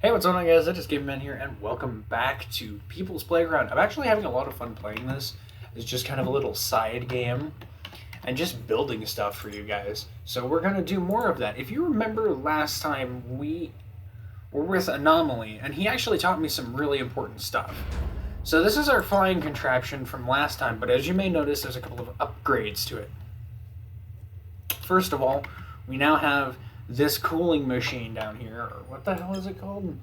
Hey, what's going on, guys? I just Game Man here, and welcome back to People's Playground. I'm actually having a lot of fun playing this. It's just kind of a little side game, and just building stuff for you guys. So we're gonna do more of that. If you remember last time, we were with Anomaly, and he actually taught me some really important stuff. So this is our flying contraption from last time, but as you may notice, there's a couple of upgrades to it. First of all, we now have this cooling machine down here, or what the hell is it called?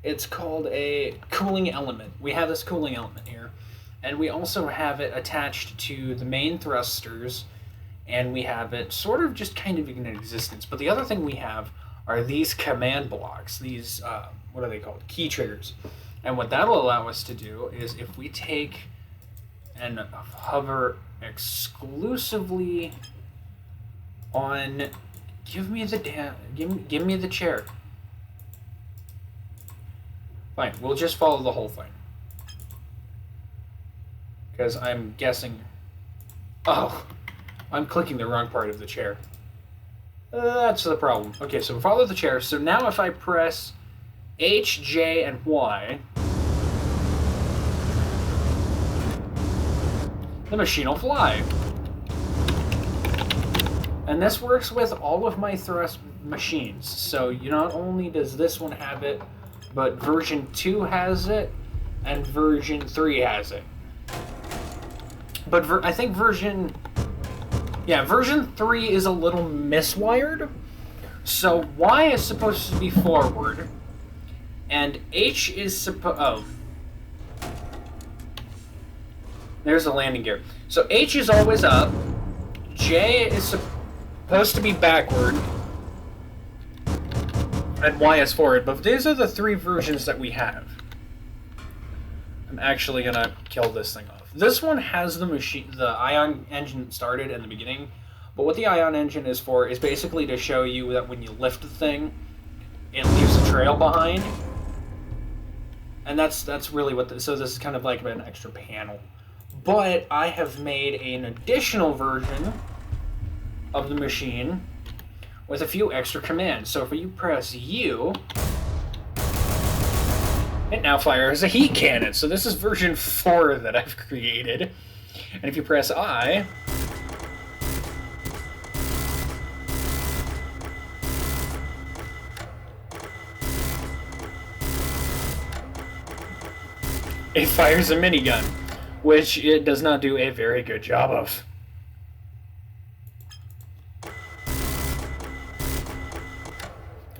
It's called a cooling element. We have this cooling element here, and we also have it attached to the main thrusters, and we have it sort of just kind of in existence. But the other thing we have are these command blocks, these, what are they called? Key triggers. And what that'll allow us to do is if we take and hover exclusively on, give me the chair. Fine, we'll just follow the whole thing. Because I'm guessing... Oh, I'm clicking the wrong part of the chair. That's the problem. Okay, so follow the chair. So now if I press H, J, and Y, the machine will fly. And this works with all of my thrust machines. So not only does this one have it, but version 2 has it, and version 3 has it. But I think version 3 is a little miswired. So Y is supposed to be forward, and H is there's the landing gear. So H is always up, J is supposed to be backward, and Y is forward. But these are the three versions that we have. I'm actually gonna kill this thing off. This one has the ion engine started in the beginning, but what the ion engine is for is basically to show you that when you lift the thing, it leaves a trail behind, and that's really what. So this is kind of like an extra panel. But I have made an additional version of the machine with a few extra commands. So if you press U, it now fires a heat cannon. So this is version 4 that I've created. And if you press I, it fires a minigun, which it does not do a very good job of.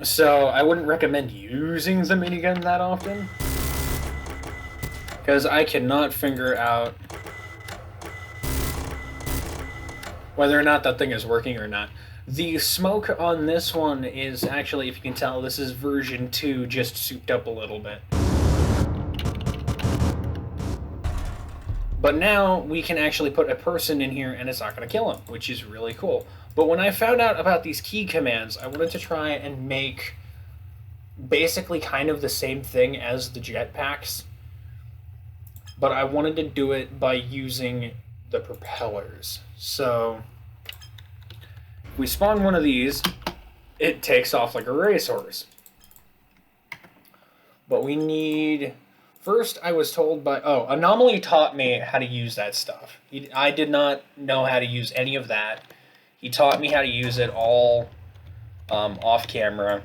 So I wouldn't recommend using the minigun that often, because I cannot figure out whether or not that thing is working or not. The smoke on this one is actually, if you can tell, this is version 2 just souped up a little bit. But now we can actually put a person in here and it's not going to kill him, which is really cool. But when I found out about these key commands, I wanted to try and make basically kind of the same thing as the jetpacks, but I wanted to do it by using the propellers. So if we spawn one of these, it takes off like a racehorse. But we need... First, I was told by... Anomaly taught me how to use that stuff. I did not know how to use any of that. He taught me how to use it all off camera.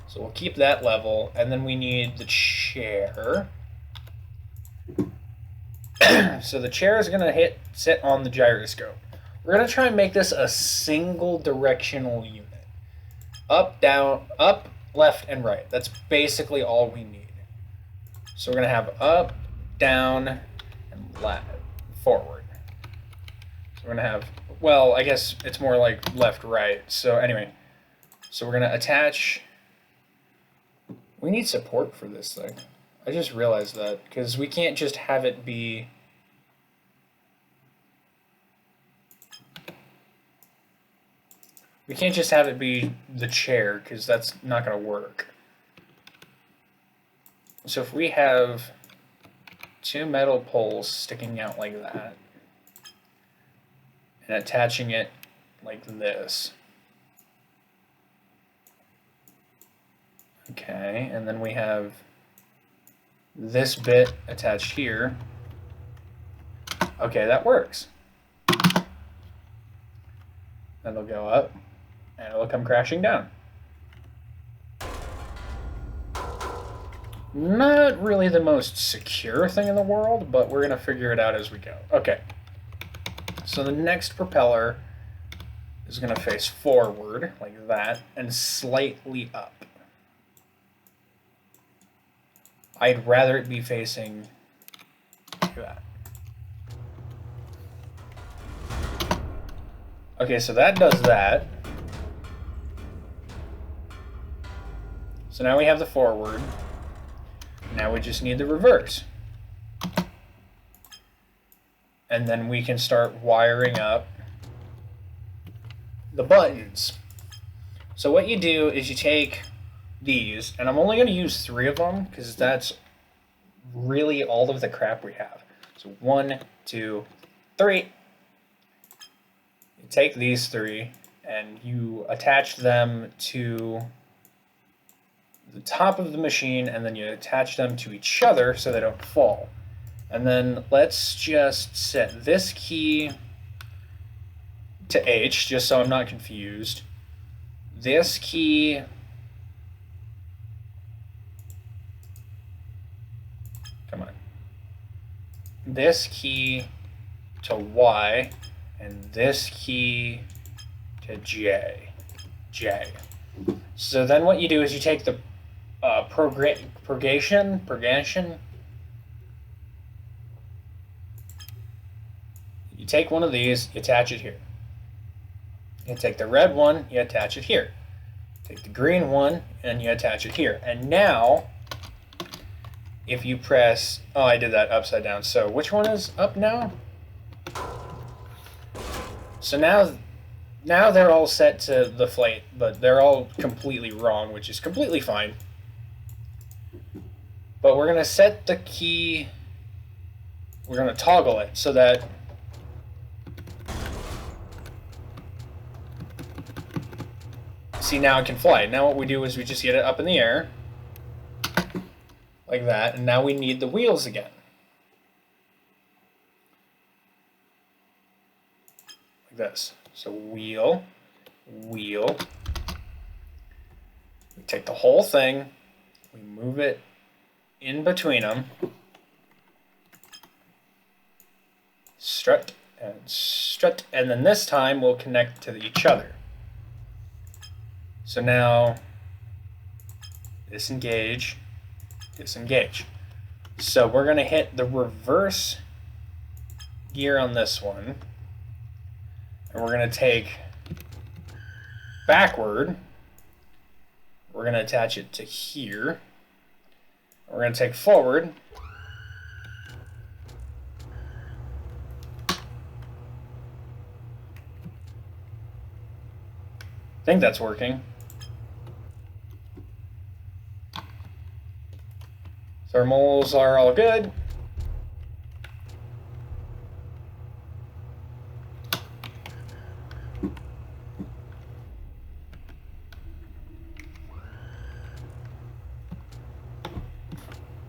So we'll keep that level, and then we need the chair. So the chair is going to sit on the gyroscope. We're going to try and make this a single directional unit. Up, down, up, left, and right. That's basically all we need. So we're going to have up, down, and left, forward. So we're going to have, well, I guess it's more like left, right. So anyway, so we're going to attach... We need support for this thing. I just realized that, because we can't just have it be... We can't just have it be the chair, because that's not going to work. So if we have 2 metal poles sticking out like that, and attaching it like this. Okay, and then we have this bit attached here. Okay, that works. Then it'll go up, and it'll come crashing down. Not really the most secure thing in the world, but we're going to figure it out as we go. Okay. So the next propeller is going to face forward, like that, and slightly up. I'd rather it be facing like that. Okay, so that does that. So now we have the forward. Now we just need the reverse. And then we can start wiring up the buttons. So what you do is you take these, and I'm only going to use 3 of them because that's really all of the crap we have. So 1, 2, 3. You take these 3 and you attach them to the top of the machine, and then you attach them to each other so they don't fall. And then let's just set this key to H, just so I'm not confused. This key this key to Y, and this key to J. So then what you do is you take the purgation. You take one of these, you attach it here. You take the red one, you attach it here. Take the green one, and you attach it here. And now, if you press... Oh, I did that upside down. So which one is up now? So now they're all set to the flight, but they're all completely wrong, which is completely fine. But we're going to set the key... We're going to toggle it so that... See, now it can fly. Now what we do is we just get it up in the air. Like that. And now we need the wheels again. Like this. So wheel. We take the whole thing. We move it in between them. Strut and strut. And then this time we'll connect to each other. So now, disengage. So we're going to hit the reverse gear on this one. And we're going to take backward. We're going to attach it to here. We're going to take forward. I think that's working. Thermals are all good.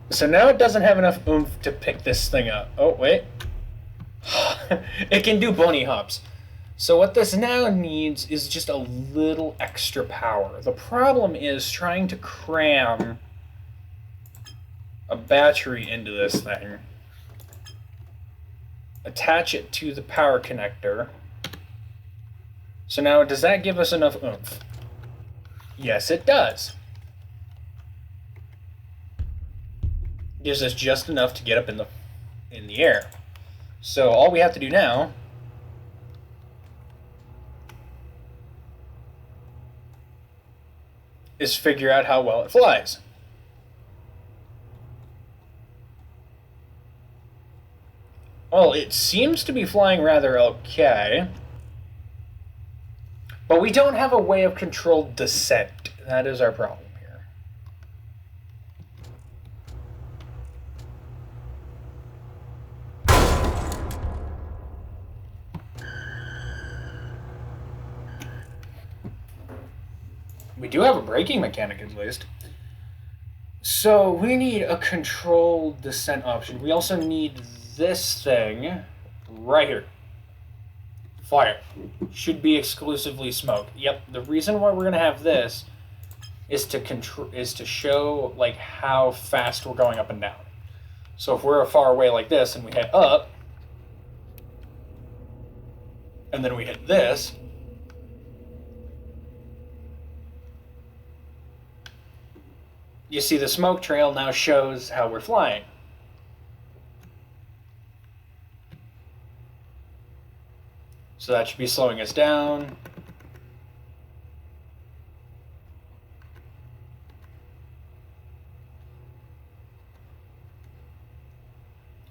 So now it doesn't have enough oomph to pick this thing up. Oh, wait. It can do bunny hops. So what this now needs is just a little extra power. The problem is trying to cram a battery into this thing, attach it to the power connector. So now, does that give us enough oomph? Yes, it does. Gives us just enough to get up in the air. So all we have to do now is figure out how well it flies. Well, it seems to be flying rather okay. But we don't have a way of controlled descent. That is our problem here. We do have a braking mechanic at least. So we need a controlled descent option. We also need this thing right here. Fire. Should be exclusively smoke. Yep, the reason why we're gonna have this is to show like how fast we're going up and down. So if we're far away like this and we hit up, and then we hit this, you see the smoke trail now shows how we're flying. So that should be slowing us down.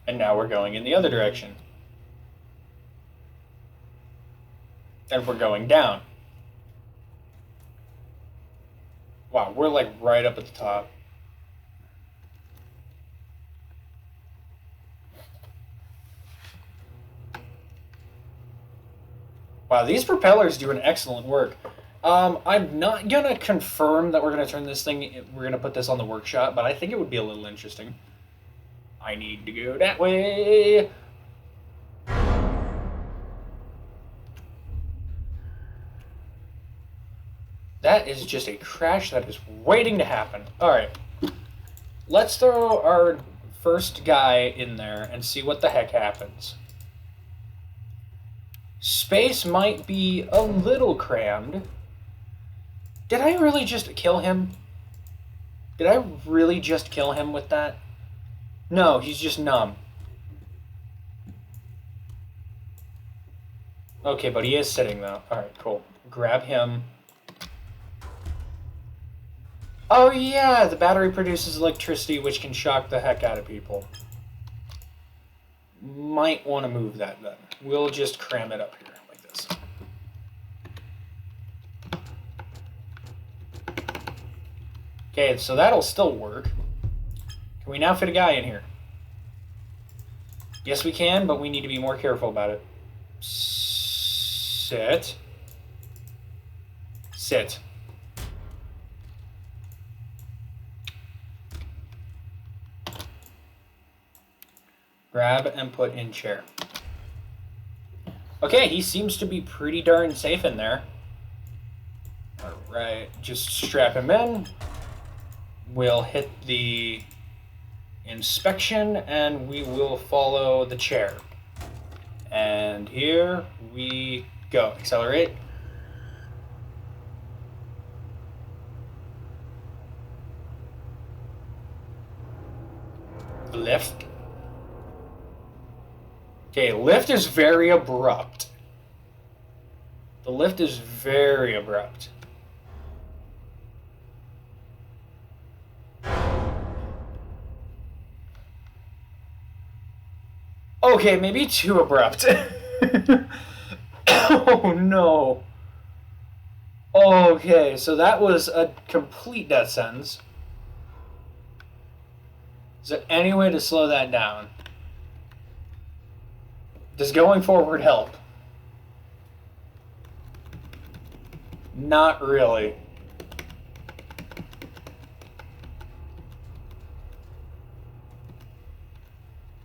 And now we're going in the other direction. And we're going down. Wow, we're like right up at the top. Wow, these propellers do an excellent work. I'm not gonna confirm that we're gonna turn this thing, we're gonna put this on the workshop, but I think it would be a little interesting. I need to go that way. That is just a crash that is waiting to happen. Alright. Let's throw our first guy in there and see what the heck happens. Space might be a little crammed. Did I really just kill him? Did I really just kill him with that? No, he's just numb. Okay, but he is sitting though. Alright, cool. Grab him. Oh yeah, the battery produces electricity which can shock the heck out of people. Might want to move that then. We'll just cram it up here like this. Okay, so that'll still work. Can we now fit a guy in here? Yes, we can, but we need to be more careful about it. Sit. Sit. Grab and put in chair. Okay, he seems to be pretty darn safe in there. Alright, just strap him in. We'll hit the inspection and we will follow the chair. And here we go. Accelerate. Lift. Okay, lift is very abrupt. The lift is very abrupt. Okay, maybe too abrupt. Oh no. Okay, so that was a complete death sentence. Is there any way to slow that down? Does going forward help? Not really.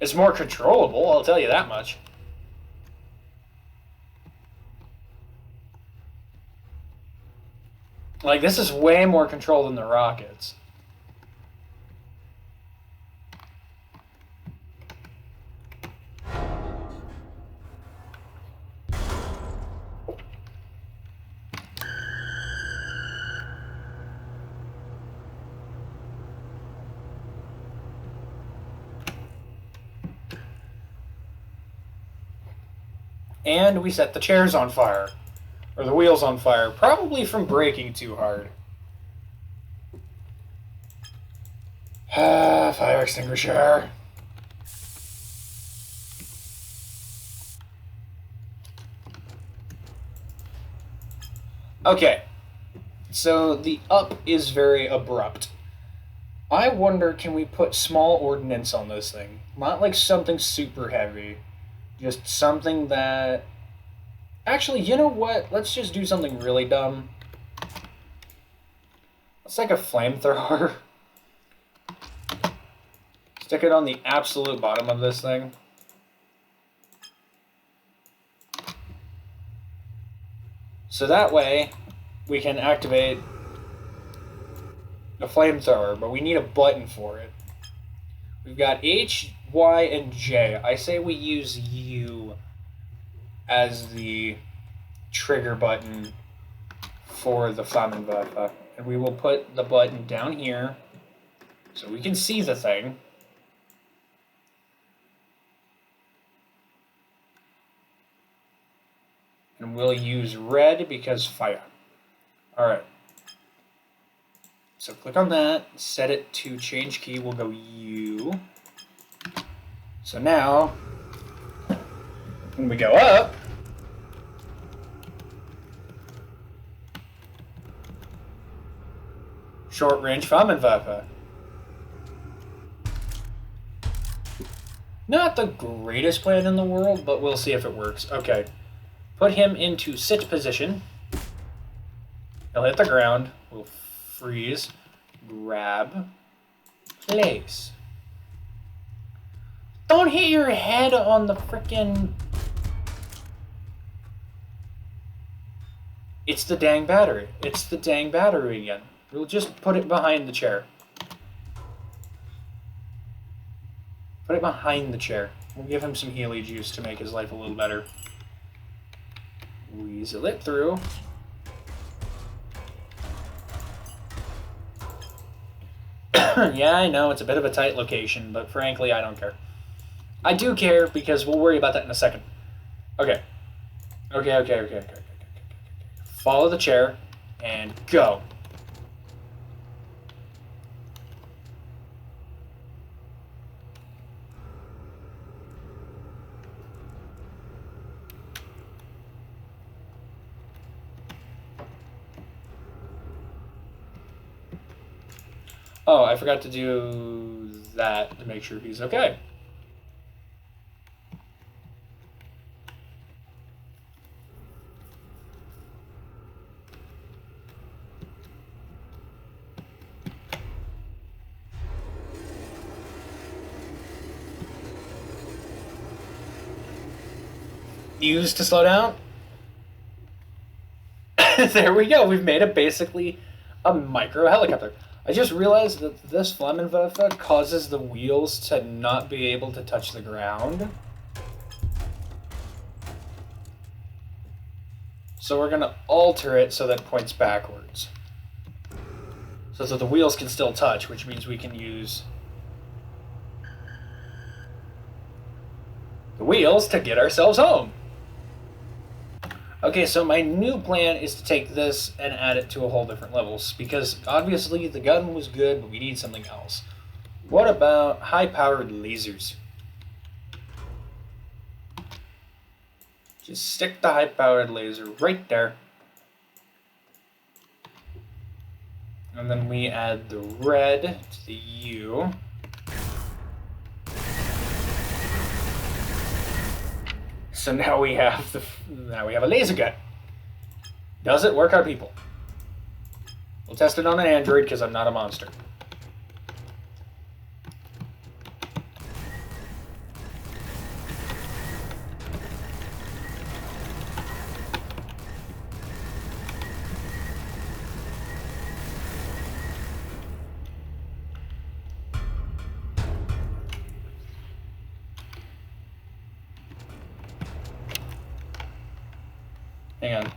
It's more controllable, I'll tell you that much. Like, this is way more control than the rockets. And we set the chairs on fire. Or the wheels on fire. Probably from braking too hard. Fire extinguisher. Okay. So the up is very abrupt. I wonder, can we put small ordnance on this thing? Not like something super heavy. Just something that... Actually, you know what? Let's just do something really dumb. It's like a flamethrower. Stick it on the absolute bottom of this thing. So that way, we can activate the flamethrower, but we need a button for it. We've got H, Y, and J. I say we use U as the trigger button for the Flammenwerfer. And we will put the button down here so we can see the thing. And we'll use red because fire. Alright. So click on that, set it to change key, we'll go U. So now, when we go up, short range Flammenwerfer. Not the greatest plan in the world, but we'll see if it works. Okay. Put him into sit position. He'll hit the ground. We'll freeze. Grab. Place. Don't hit your head on the frickin'... It's the dang battery. It's the dang battery again. We'll just put it behind the chair. Put it behind the chair. We'll give him some Healy juice to make his life a little better. Weasel it through. Yeah, I know, it's a bit of a tight location, but frankly, I don't care. I do care because we'll worry about that in a second. Okay. Okay. Follow the chair and go. Oh, I forgot to do that to make sure he's okay. Use to slow down. There we go. We've made it basically a micro helicopter. I just realized that this Flammenwerfer causes the wheels to not be able to touch the ground. So we're going to alter it so that it points backwards. So that the wheels can still touch, which means we can use the wheels to get ourselves home. Okay, so my new plan is to take this and add it to a whole different levels, because obviously the gun was good, but we need something else. What about high-powered lasers? Just stick the high-powered laser right there. And then we add the red to the U. So now we have a laser gun. Does it work on people? We'll test it on an android because I'm not a monster. Hang on.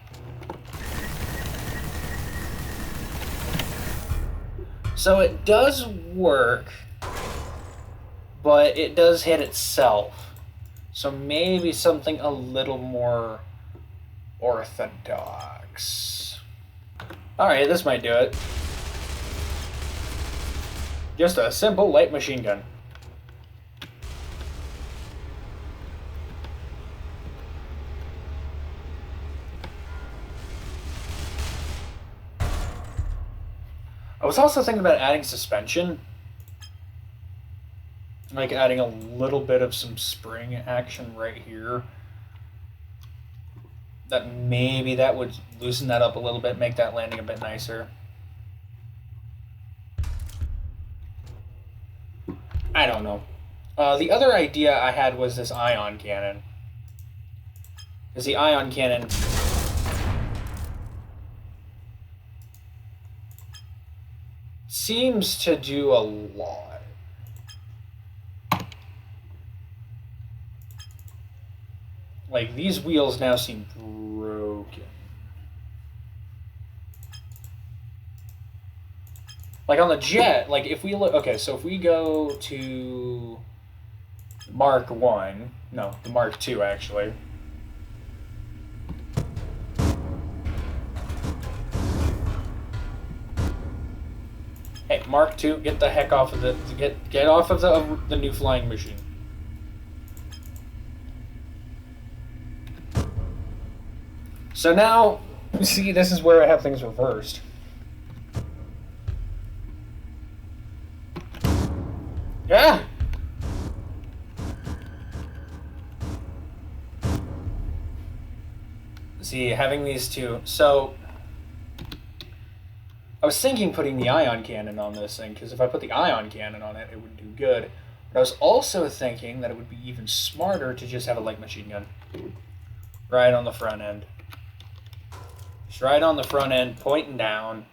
So it does work, but it does hit itself. So maybe something a little more orthodox. Alright, this might do it. Just a simple light machine gun. I was also thinking about adding suspension. Like adding a little bit of some spring action right here. That maybe that would loosen that up a little bit, make that landing a bit nicer. I don't know. The other idea I had was this ion cannon. Because the ion cannon seems to do a lot. Like, these wheels now seem broken. Like, on the jet, like, if we look... Okay, so if we go to Mark 1... No, the Mark 2, actually. Hey, Mark 2, get the heck off of the... Get off of the new flying machine. So now, see, this is where I have things reversed. Yeah! See, having these two... So, I was thinking putting the ion cannon on this thing, because if I put the ion cannon on it, it would do good. But I was also thinking that it would be even smarter to just have a light machine gun. Right on the front end. Just right on the front end, pointing down.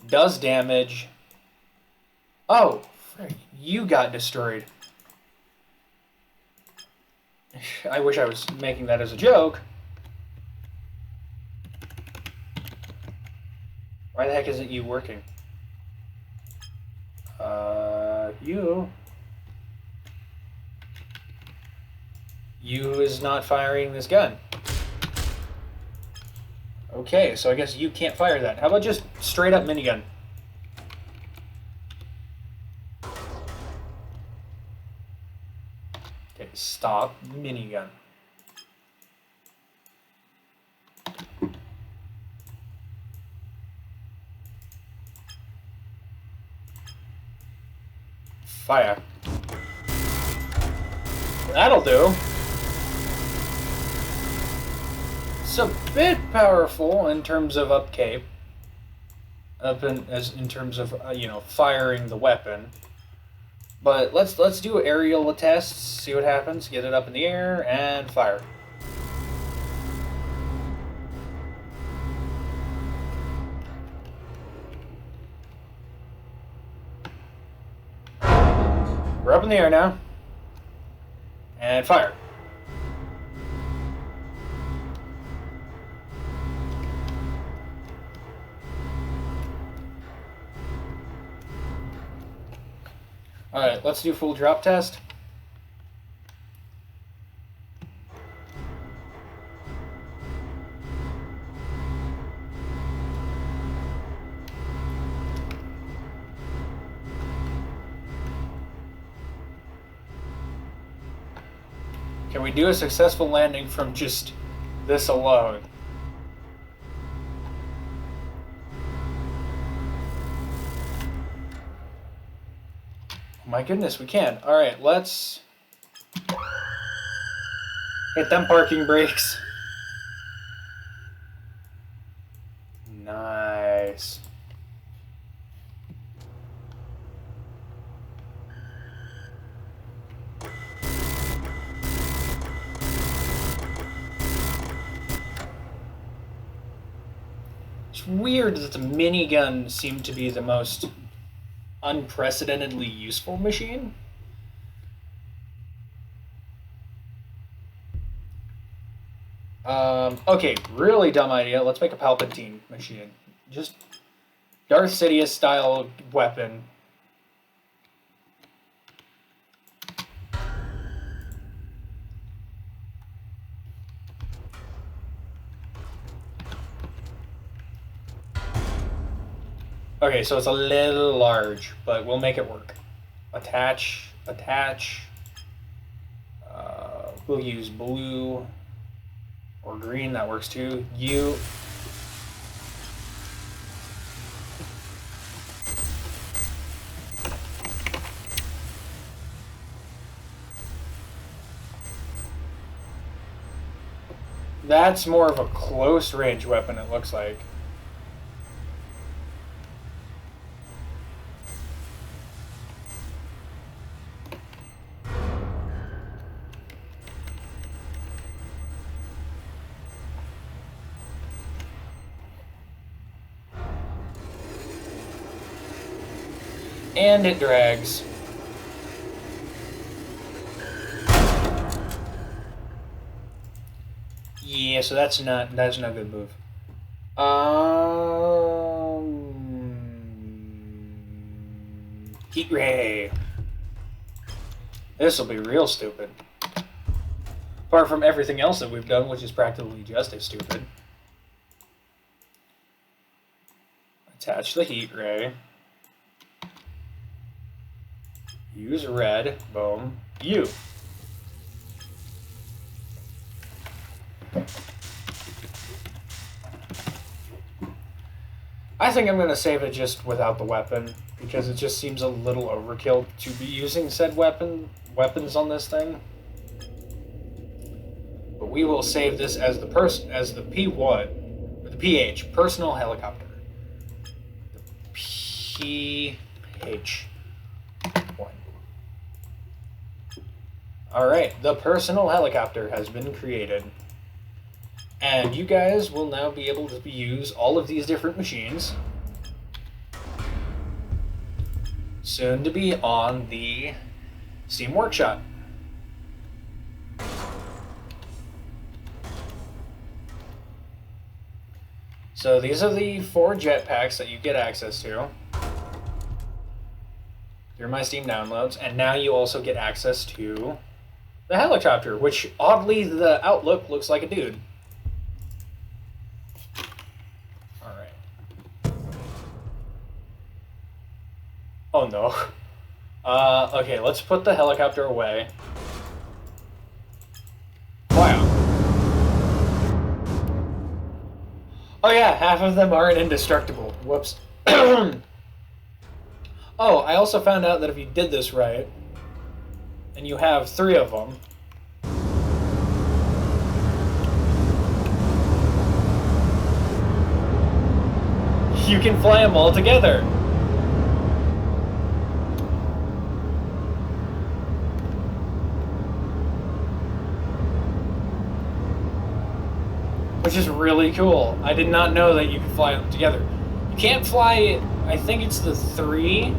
Does damage. Oh, frick, you got destroyed. I wish I was making that as a joke. Why the heck isn't you working? You. You is not firing this gun. Okay, so I guess you can't fire that. How about just straight up minigun? Okay, stop minigun. Fire. That'll do. It's a bit powerful in terms of upkeep. In terms of you know, firing the weapon. But let's do aerial tests, see what happens. Get it up in the air and fire. We're up in the air now. And fire. Alright, let's do full drop test. Can we do a successful landing from just this alone? My goodness, we can. Alright, let's hit them parking brakes. Nice. It's weird that the minigun seemed to be the most unprecedentedly useful machine. Okay, really dumb idea. Let's make a Palpatine machine. Just Darth Sidious style weapon. Okay, so it's a little large, but we'll make it work. Attach. We'll use blue or green, that works too. You. That's more of a close range weapon, it looks like. And it drags. Yeah, so that's not a good move. Heat ray. This will be real stupid. Apart from everything else that we've done, which is practically just as stupid. Attach the heat ray. Use red. Boom. You. I think I'm going to save it just without the weapon, because it just seems a little overkill to be using said weapons on this thing. But we will save this as the P1, or the PH, personal helicopter. The PH1. Alright, the personal helicopter has been created. And you guys will now be able to use all of these different machines. Soon to be on the Steam Workshop. So these are the 4 jetpacks that you get access to through my Steam downloads, and now you also get access to the helicopter, which oddly the outlook looks like a dude. Alright. Oh no. Okay, let's put the helicopter away. Wow. Oh yeah, half of them aren't indestructible. Whoops. Oh, I also found out that if you did this right, and you have 3 of them, you can fly them all together. Which is really cool. I did not know that you could fly them together. You can't fly, I think it's the 3.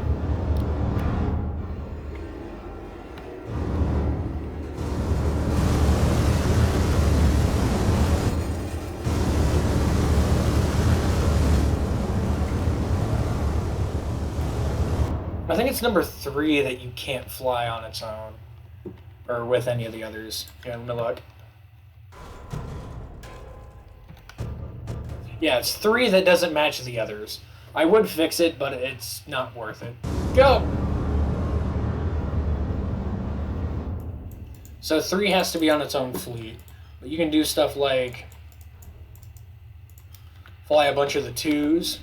I think it's number 3 that you can't fly on its own. Or with any of the others. Here, let me look. Yeah, it's 3 that doesn't match the others. I would fix it, but it's not worth it. Go! So 3 has to be on its own fleet. But you can do stuff like fly a bunch of the 2s.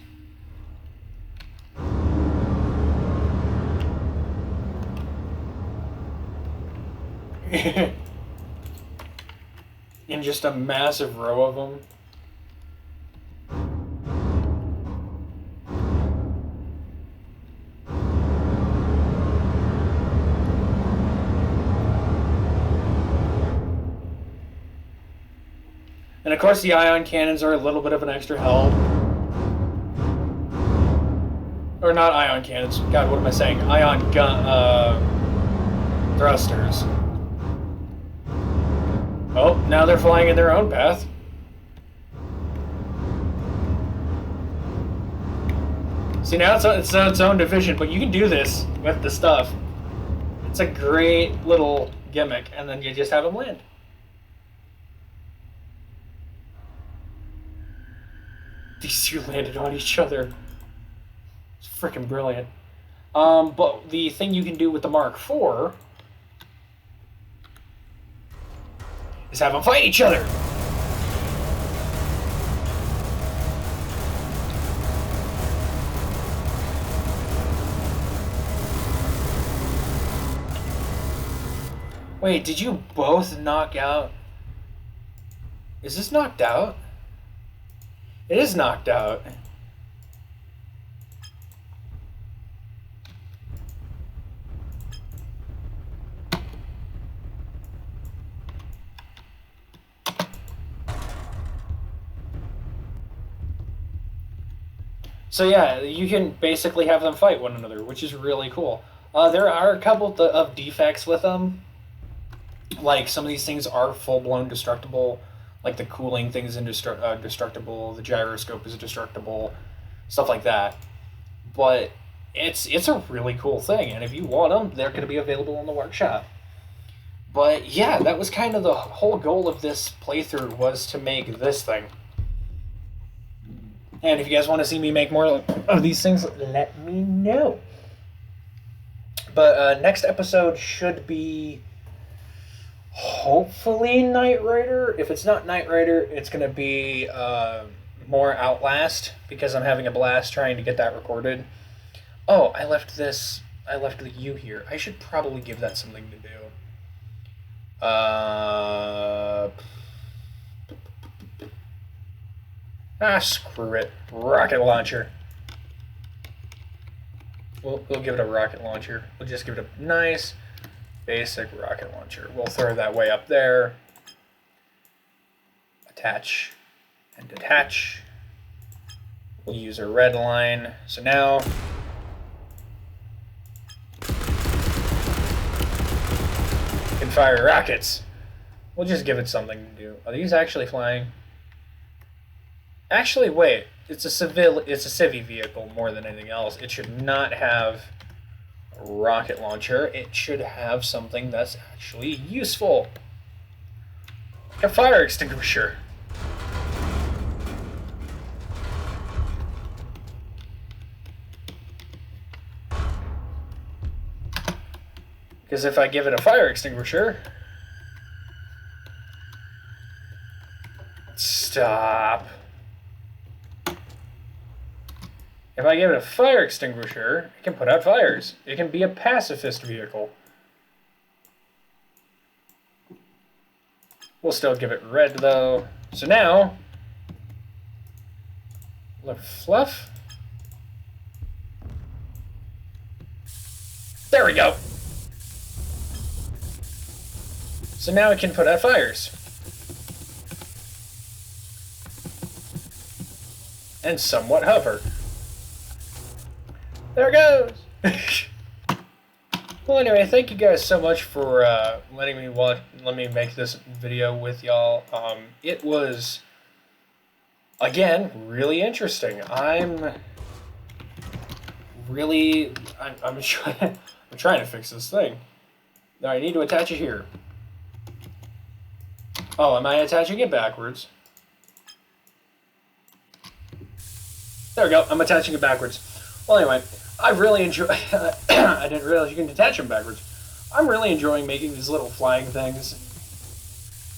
In just a massive row of them. And of course the ion cannons are a little bit of an extra help. Or not ion cannons. God, what am I saying? Ion gun, thrusters. Oh, now they're flying in their own path. See, now it's its own division, but you can do this with the stuff. It's a great little gimmick, and then you just have them land. These 2 landed on each other. It's freaking brilliant. But the thing you can do with the Mark IV is have them fight each other. Wait, did you both knock out? Is this knocked out? It is knocked out. So yeah, you can basically have them fight one another, which is really cool. There are a couple of defects with them. Like some of these things are full blown destructible. Like the cooling thing is destructible. The gyroscope is destructible. Stuff like that. But it's a really cool thing, and if you want them, they're going to be available in the workshop. But yeah, that was kind of the whole goal of this playthrough, was to make this thing. And if you guys want to see me make more of these things, let me know. But next episode should be hopefully Knight Rider. If it's not Knight Rider, it's going to be more Outlast, because I'm having a blast trying to get that recorded. Oh, I left the U here. I should probably give that something to do. Screw it. Rocket launcher. We'll give it a rocket launcher. We'll just give it a nice, basic rocket launcher. We'll throw that way up there. Attach and detach. We'll use a red line. So now... can fire rockets. We'll just give it something to do. Are these actually flying? Actually, wait. It's a civvy vehicle more than anything else. It should not have a rocket launcher. It should have something that's actually useful. Like a fire extinguisher. Because if I give it a fire extinguisher... Stop. If I give it a fire extinguisher, it can put out fires. It can be a pacifist vehicle. We'll still give it red, though. So now... look, fluff. There we go. So now it can put out fires. And somewhat hover. There it goes! Well, anyway, thank you guys so much for letting me make this video with y'all. It was, again, really interesting. I'm trying to fix this thing. Now I need to attach it here. Oh, am I attaching it backwards? There we go. I'm attaching it backwards. Well, anyway, I really enjoy... I didn't realize you can attach them backwards. I'm really enjoying making these little flying things.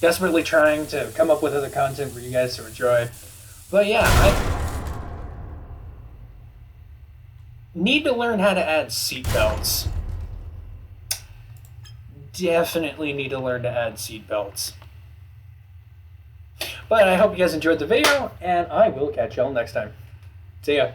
Desperately trying to come up with other content for you guys to enjoy. But yeah, I need to learn how to add seatbelts. Definitely need to learn to add seatbelts. But I hope you guys enjoyed the video, and I will catch y'all next time. See ya.